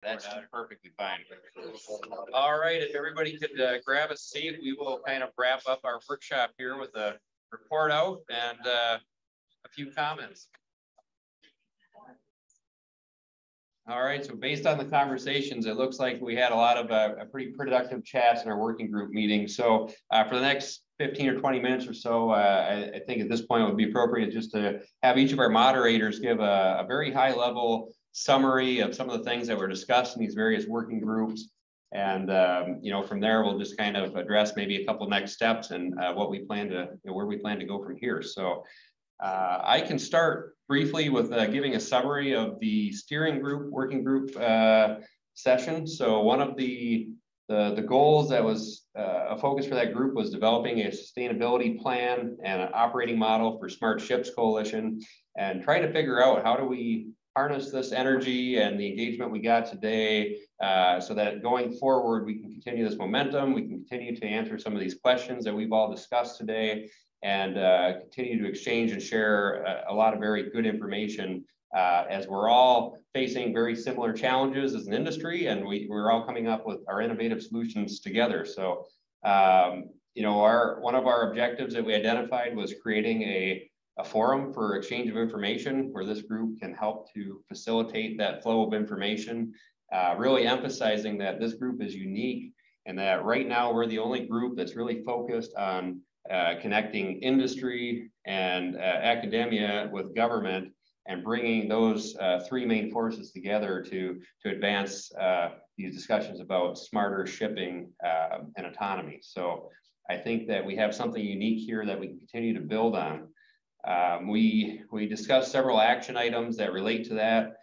That's perfectly fine. All right, if everybody could grab a seat, we will kind of wrap up our workshop here with a report out and a few comments. All right, so based on the conversations, it looks like we had a lot of a pretty productive chats in our working group meeting. So for the next 15 or 20 minutes or so, I think at this point it would be appropriate just to have each of our moderators give a very high level summary of some of the things that were discussed in these various working groups. And, from there, we'll just kind of address maybe a couple next steps and what we plan to, where we plan to go from here. So I can start briefly with giving a summary of the steering group, working group session. So one of the goals that was a focus for that group was developing a sustainability plan and an operating model for Smart Ships Coalition and trying to figure out how do we harness this energy and the engagement we got today so that going forward, we can continue this momentum, we can continue to answer some of these questions that we've all discussed today and continue to exchange and share a lot of very good information as we're all facing very similar challenges as an industry and we're all coming up with our innovative solutions together. So, one of our objectives that we identified was creating a forum for exchange of information where this group can help to facilitate that flow of information, really emphasizing that this group is unique and that right now we're the only group that's really focused on connecting industry and academia with government and bringing those three main forces together to advance these discussions about smarter shipping and autonomy. So I think that we have something unique here that we can continue to build on. We discussed several action items that relate to that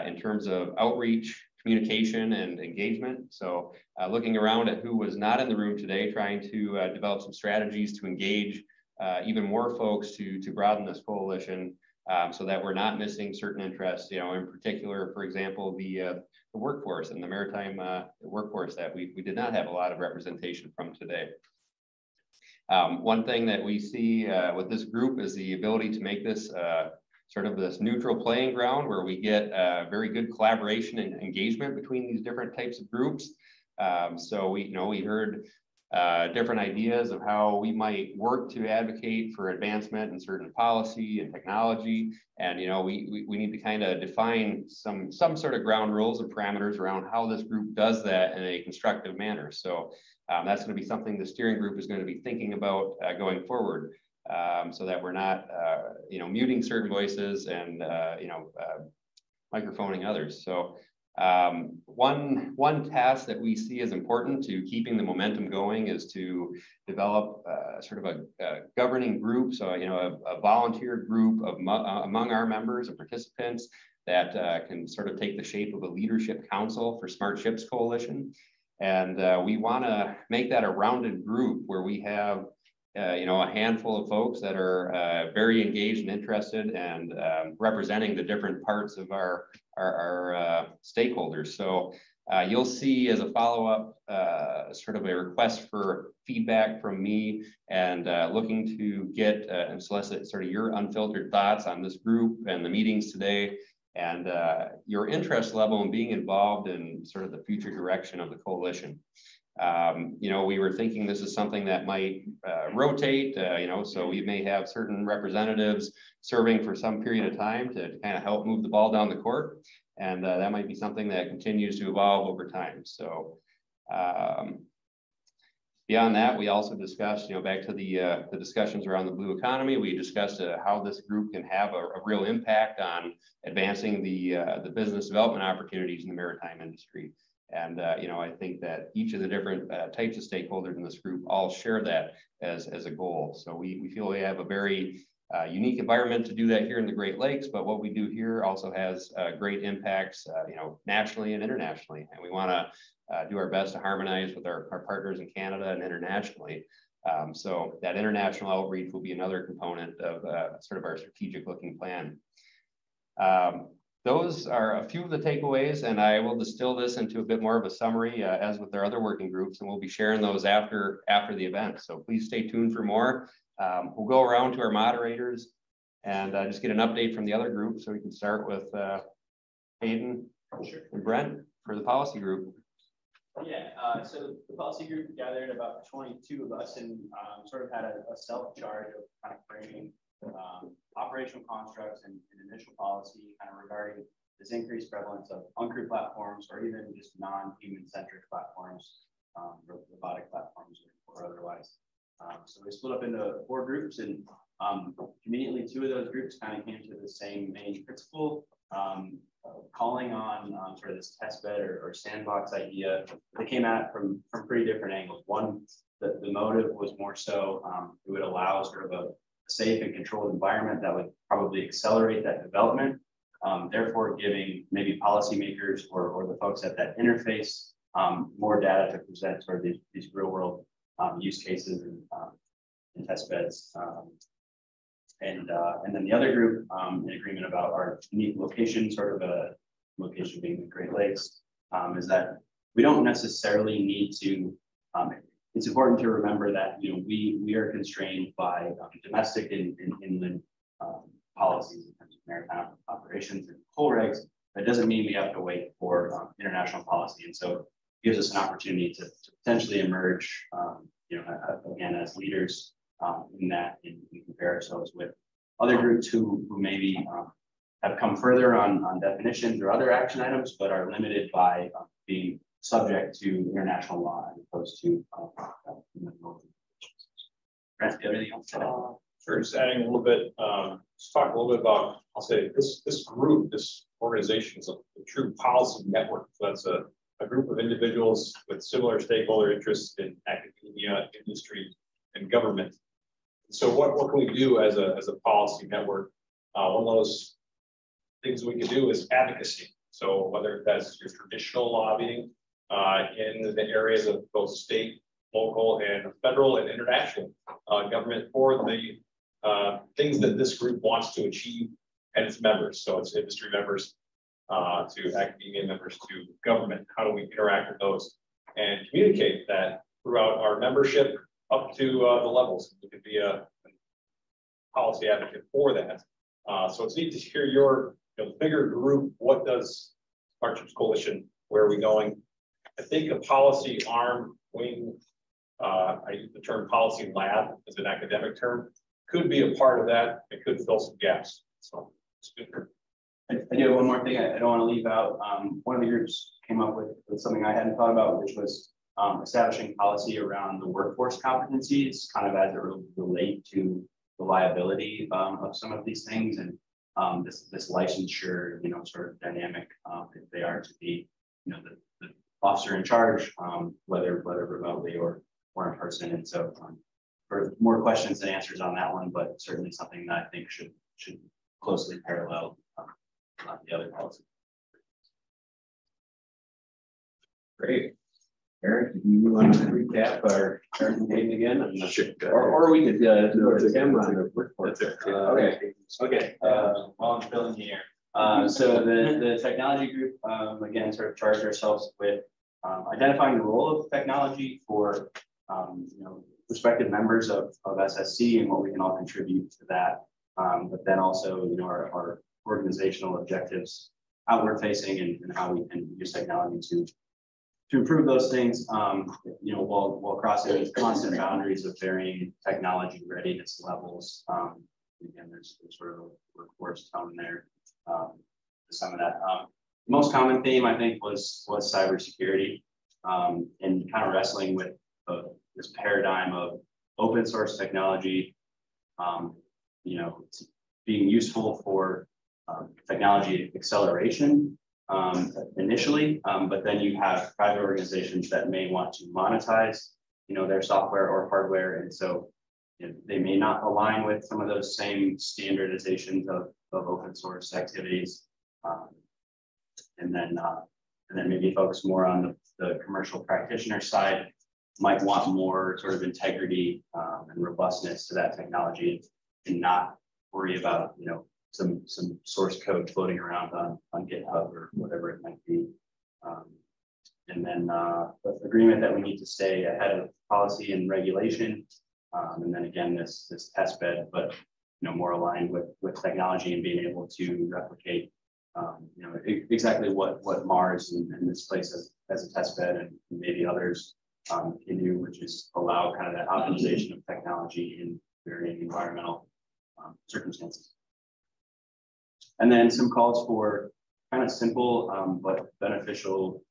in terms of outreach, communication, and engagement. So looking around at who was not in the room today, trying to develop some strategies to engage even more folks to broaden this coalition so that we're not missing certain interests, in particular, for example, the workforce and the maritime workforce that we did not have a lot of representation from today. One thing that we see with this group is the ability to make this sort of this neutral playing ground where we get very good collaboration and engagement between these different types of groups. So we heard different ideas of how we might work to advocate for advancement in certain policy and technology. And, we need to kind of define some sort of ground rules and parameters around how this group does that in a constructive manner. So that's going to be something the steering group is going to be thinking about going forward so that we're not, muting certain voices and, microphoning others. So one task that we see as important to keeping the momentum going is to develop sort of a governing group. So, a volunteer group among our members and participants that can sort of take the shape of a leadership council for Smart Ships Coalition. And we want to make that a rounded group where we have, a handful of folks that are very engaged and interested and representing the different parts of our stakeholders. So you'll see as a follow-up sort of a request for feedback from me and looking to get and solicit sort of your unfiltered thoughts on this group and the meetings today and your interest level in being involved in sort of the future direction of the coalition. We were thinking this is something that might rotate, so we may have certain representatives serving for some period of time to kind of help move the ball down the court. And that might be something that continues to evolve over time. So beyond that, we also discussed, back to the discussions around the blue economy, we discussed how this group can have a real impact on advancing the business development opportunities in the maritime industry. And, I think that each of the different types of stakeholders in this group all share that as a goal. So we feel we have a very unique environment to do that here in the Great Lakes, but what we do here also has great impacts, nationally and internationally. And we want to do our best to harmonize with our partners in Canada and internationally. So that international outreach will be another component of sort of our strategic looking plan. Those are a few of the takeaways, and I will distill this into a bit more of a summary as with our other working groups, and we'll be sharing those after the event. So please stay tuned for more. We'll go around to our moderators and just get an update from the other group. So we can start with Hayden and Brent. for the policy group. Yeah, so the policy group gathered about 22 of us and sort of had a self-charge of kind of framing operational constructs and initial policy kind of regarding this increased prevalence of uncrewed platforms or even just non-human centric platforms, robotic platforms or otherwise. So we split up into 4 groups, and conveniently 2 of those groups kind of came to the same main principle, calling on sort of this test bed or sandbox idea. They came at it from pretty different angles. One, the motive was more so it would allow sort of a safe and controlled environment that would probably accelerate that development, therefore giving maybe policymakers or the folks at that interface more data to present sort of these real world use cases and test beds. And then the other group, in agreement about our unique location, sort of a location being the Great Lakes, is that we don't necessarily need to. It's important to remember that we are constrained by domestic and inland policies in terms of maritime operations and coal regs. That doesn't mean we have to wait for international policy, and so it gives us an opportunity to potentially emerge, again as leaders in that and compare ourselves with other groups who maybe have come further on definitions or other action items, but are limited by being subject to international law as opposed to Grant, do you have anything else to add? Sure, just adding a little bit, let's talk a little bit about, I'll say this group, this organization is a true policy network. So that's a group of individuals with similar stakeholder interests in academia, industry, and government. So what can we do as a policy network? One of those things we can do is advocacy. So whether that's your traditional lobbying in the areas of both state, local, and federal and international government for the things that this group wants to achieve and its members. So it's industry members to academia members to government. How do we interact with those and communicate that throughout our membership up to the levels? We could be a policy advocate for that. So it's neat to hear your bigger group. What does Partnerships Coalition, where are we going? I think a policy arm wing, I use the term policy lab as an academic term, could be a part of that. It could fill some gaps. So it's good. I do have one more thing I don't want to leave out. One of the groups came up with something I hadn't thought about, which was establishing policy around the workforce competencies, kind of as it relate to the liability of some of these things, and this licensure, sort of dynamic, if they are to be, the officer in charge, whether remotely or in person. And so, for more questions and answers on that one, but certainly something that I think should closely parallel the other policies. Great. Eric, do you want to recap our presentation again? Or we could do the camera on the workforce. Okay. While I'm filling here. So the technology group, again, sort of charged ourselves with identifying the role of technology for prospective members of SSC and what we can all contribute to that. But then also, our organizational objectives, outward facing, and how we can use technology to improve those things, while crossing these constant boundaries of varying technology readiness levels. Again, there's sort of a workforce tone there. Some of that. Most common theme, I think, was cybersecurity, and kind of wrestling with this paradigm of open source technology, being useful for technology acceleration initially, but then you have private organizations that may want to monetize, their software or hardware, and so they may not align with some of those same standardizations of open source activities, and then maybe focus more on the commercial practitioner side, might want more sort of integrity and robustness to that technology, and not worry about some source code floating around on GitHub or whatever it might be. And then agreement that we need to stay ahead of policy and regulation. And then again, this test bed, but more aligned with technology and being able to replicate exactly what Mars and this place as a test bed and maybe others can do, which is allow kind of that optimization of technology in varying environmental circumstances. And then some calls for kind of simple but beneficial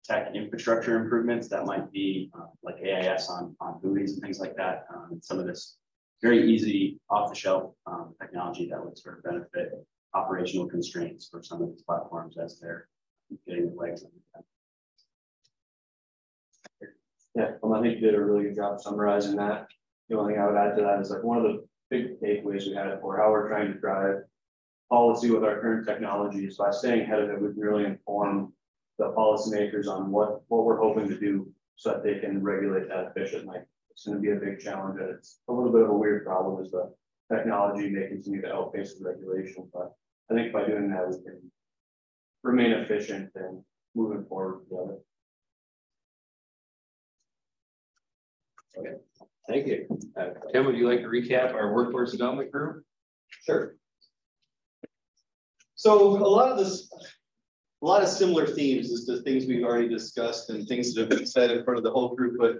tech infrastructure improvements that might be like AIS on buoys and things like that. Some of this very easy off-the-shelf technology that would sort of benefit operational constraints for some of these platforms as they're getting their legs under them. Yeah, well, I think you did a really good job summarizing that. The only thing I would add to that is like one of the big takeaways we had for how we're trying to drive policy with our current technologies. By staying ahead of it, we can really inform the policymakers on what we're hoping to do so that they can regulate that efficiently. It's going to be a big challenge, and it's a little bit of a weird problem as the technology may continue to outpace the regulation. But I think by doing that, we can remain efficient and moving forward together. Okay, thank you. Tim, would you like to recap our workforce development group? Sure. So a lot of similar themes as to things we've already discussed and things that have been said in front of the whole group. But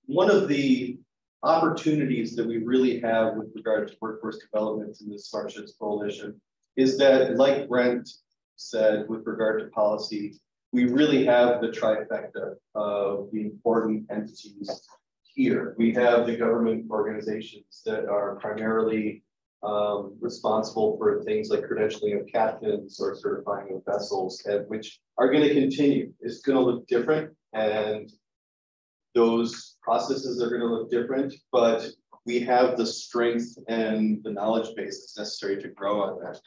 one of the opportunities that we really have with regard to workforce development in the SmartShips Coalition is that, like Brent said, with regard to policy, we really have the trifecta of the important entities here. We have the government organizations that are primarily responsible for things like credentialing of captains or certifying of vessels, and which are going to continue. It's going to look different, and those processes are going to look different, but we have the strength and the knowledge base that's necessary to grow on that.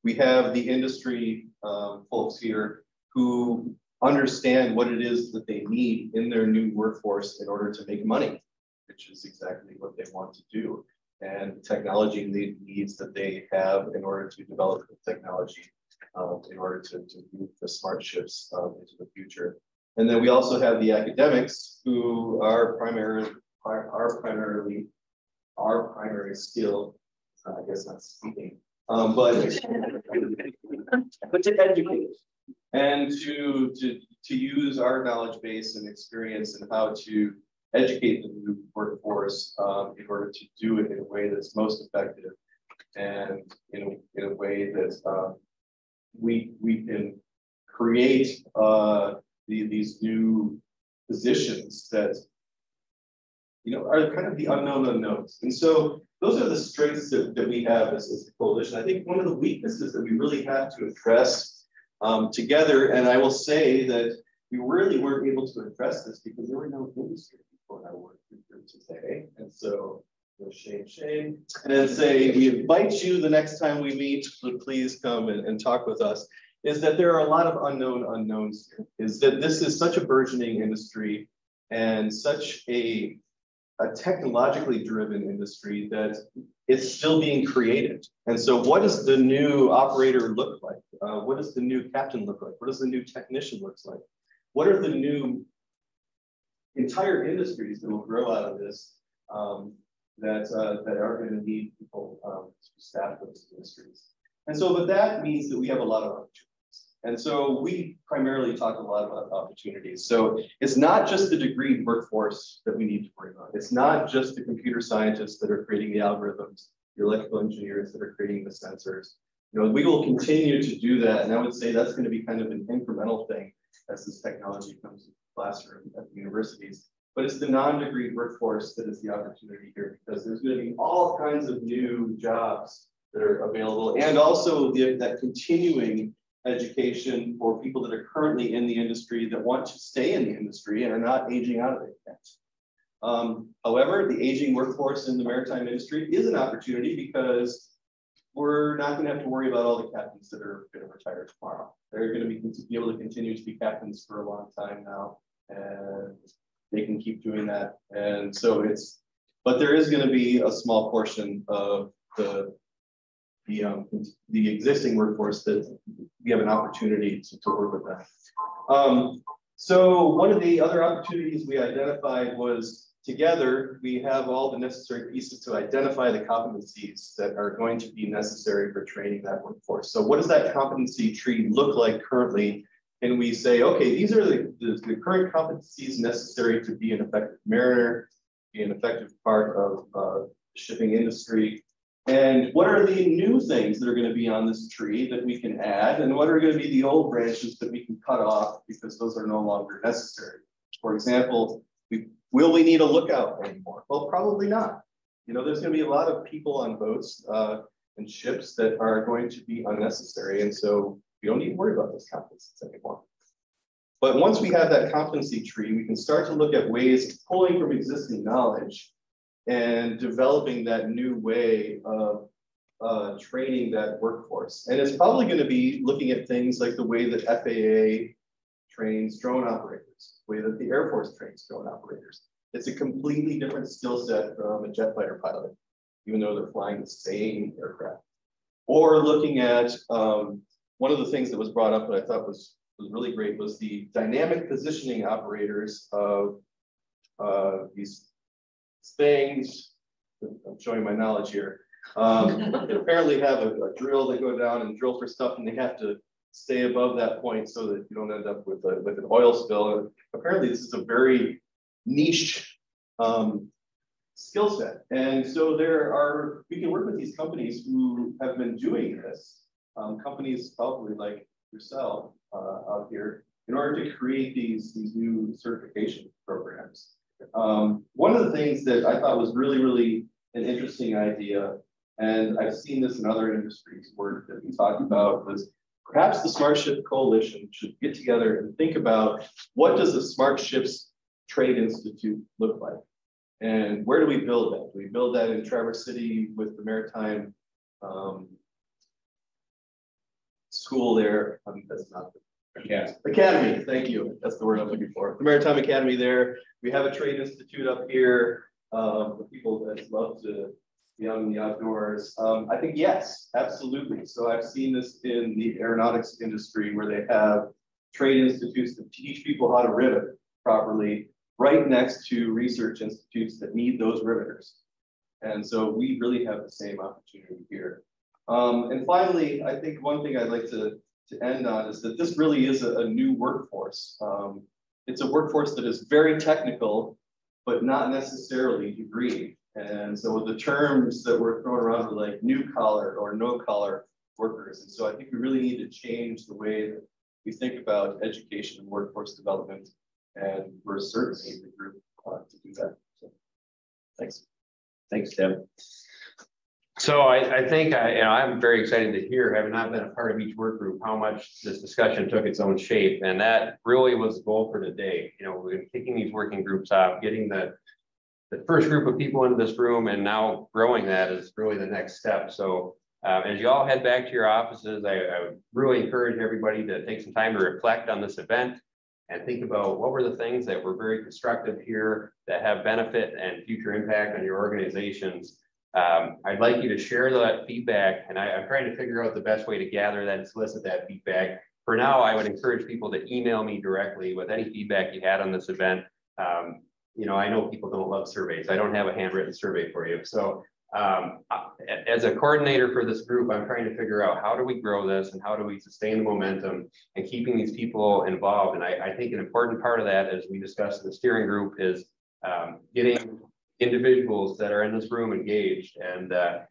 We have the industry folks here who understand what it is that they need in their new workforce in order to make money, which is exactly what they want to do, and the technology needs that they have in order to develop the technology in order to move the smart ships into the future. And then we also have the academics who are primarily our primary skill. I guess not speaking, but to educate and to use our knowledge base and experience and how to educate the new workforce in order to do it in a way that's most effective and in a way that we can create these new positions that are kind of the unknown unknowns. And so those are the strengths that we have as a coalition. I think one of the weaknesses that we really have to address together, and I will say that we really weren't able to address this because there were no industry people in our work group today. And so shame. And say, we invite you the next time we meet, so please come and talk with us, is that there are a lot of unknown unknowns here, is that this is such a burgeoning industry and such a technologically driven industry that it's still being created. And so what does the new operator look like? What does the new captain look like? What does the new technician look like? What are the new entire industries that will grow out of this that are going to need people to staff those industries? And so, but that means that we have a lot of opportunities. And so we primarily talk a lot about opportunities. So it's not just the degree workforce that we need to worry about. It's not just the computer scientists that are creating the algorithms, the electrical engineers that are creating the sensors. We will continue to do that. And I would say that's going to be kind of an incremental thing as this technology comes to the classroom at the universities. But it's the non-degree workforce that is the opportunity here, because there's going to be all kinds of new jobs that are available, and also that continuing education for people that are currently in the industry that want to stay in the industry and are not aging out of it yet. However, the aging workforce in the maritime industry is an opportunity because we're not going to have to worry about all the captains that are going to retire tomorrow. They're going to be able to continue to be captains for a long time now, and they can keep doing that. And so but there is going to be a small portion of the existing workforce that we have an opportunity to work with that. So one of the other opportunities we identified was together, we have all the necessary pieces to identify the competencies that are going to be necessary for training that workforce. So what does that competency tree look like currently? And we say, okay, these are the current competencies necessary to be an effective mariner, be an effective part of the shipping industry. And what are the new things that are going to be on this tree that we can add? And what are going to be the old branches that we can cut off because those are no longer necessary? For example, will we need a lookout anymore? Well, probably not. You know, there's going to be a lot of people on boats and ships that are going to be unnecessary. And so we don't need to worry about those competencies anymore. But once we have that competency tree, we can start to look at ways of pulling from existing knowledge and developing that new way of training that workforce. And it's probably going to be looking at things like the way that FAA trains drone operators, the way that the Air Force trains drone operators. It's a completely different skill set from a jet fighter pilot, even though they're flying the same aircraft. Or looking at one of the things that was brought up that I thought was really great was the dynamic positioning operators of these things. I'm showing my knowledge here. They apparently have a drill. They go down and drill for stuff, and they have to stay above that point so that you don't end up with an oil spill. And apparently, this is a very niche skill set. And so we can work with these companies who have been doing this, companies probably like yourself out here, in order to create these new certification programs. One of the things that I thought was really an interesting idea, and I've seen this in other industries work that we talked about, was perhaps the Smart Ship Coalition should get together and think about what does a Smart Ships Trade Institute look like? And where do we build that? Do we build that in Traverse City with the Maritime school there? That's not the Academy, thank you. That's the word I'm looking for. The Maritime Academy there. We have a trade institute up here for people that love to be out in the outdoors. I think yes, absolutely. So I've seen this in the aeronautics industry where they have trade institutes that teach people how to rivet properly right next to research institutes that need those riveters. And so we really have the same opportunity here. And finally, I think one thing I'd like to end on is that this really is a new workforce. It's a workforce that is very technical, but not necessarily degree. And so the terms that were thrown around are like new collar or no collar workers. And so I think we really need to change the way that we think about education and workforce development. And we're certainly the group to do that. So, thanks. Thanks, Tim. So I think I'm very excited to hear, having not been a part of each work group, how much this discussion took its own shape. And that really was the goal for today. You know, we're kicking these working groups out, getting the first group of people into this room, and now growing that is really the next step. So as you all head back to your offices, I would really encourage everybody to take some time to reflect on this event and think about what were the things that were very constructive here that have benefit and future impact on your organizations. I'd like you to share that feedback, and I'm trying to figure out the best way to gather that and solicit that feedback. For now, I would encourage people to email me directly with any feedback you had on this event. I know people don't love surveys. I don't have a handwritten survey for you. So as a coordinator for this group, I'm trying to figure out how do we grow this and how do we sustain the momentum and keeping these people involved. And I think an important part of that, as we discussed in the steering group, is getting individuals that are in this room engaged. And that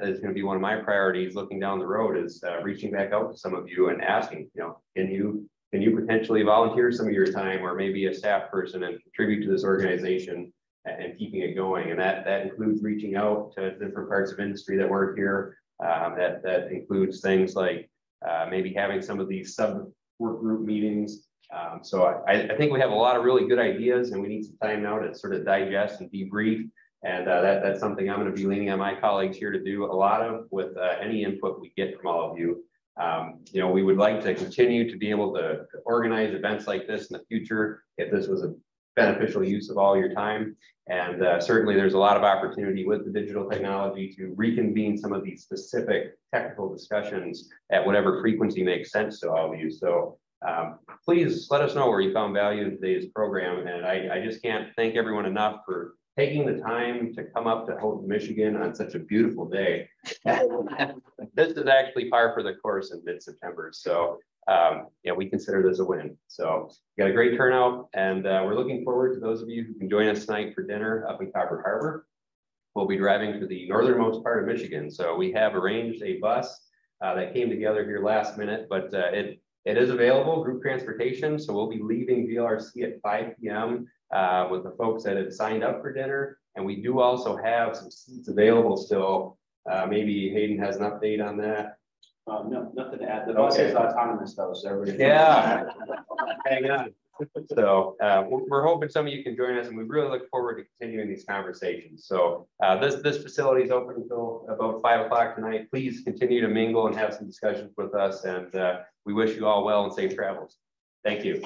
is going to be one of my priorities looking down the road, is reaching back out to some of you and asking, can you potentially volunteer some of your time or maybe a staff person and contribute to this organization and keeping it going? And that includes reaching out to different parts of industry that work here. That includes things like maybe having some of these sub work group meetings. So I think we have a lot of really good ideas, and we need some time now to sort of digest and debrief. And that's something I'm going to be leaning on my colleagues here to do a lot of, with any input we get from all of you. We would like to continue to be able to organize events like this in the future if this was a beneficial use of all your time. And certainly there's a lot of opportunity with the digital technology to reconvene some of these specific technical discussions at whatever frequency makes sense to all of you. So Please let us know where you found value in today's program. And I just can't thank everyone enough for taking the time to come up to Houghton, Michigan on such a beautiful day. This is actually par for the course in mid-September. So yeah, we consider this a win. So we got a great turnout, and we're looking forward to those of you who can join us tonight for dinner up in Copper Harbor. We'll be driving to the northernmost part of Michigan. So we have arranged a bus that came together here last minute, but it is available, group transportation. So we'll be leaving VLRC at 5 p.m. With the folks that have signed up for dinner. And we do also have some seats available still. Maybe Hayden has an update on that. No, nothing to add. The bus is autonomous though, so everybody. Yeah. Hang on. So we're hoping some of you can join us, and we really look forward to continuing these conversations. So this facility is open until about 5 o'clock tonight. Please continue to mingle and have some discussions with us, and we wish you all well and safe travels. Thank you.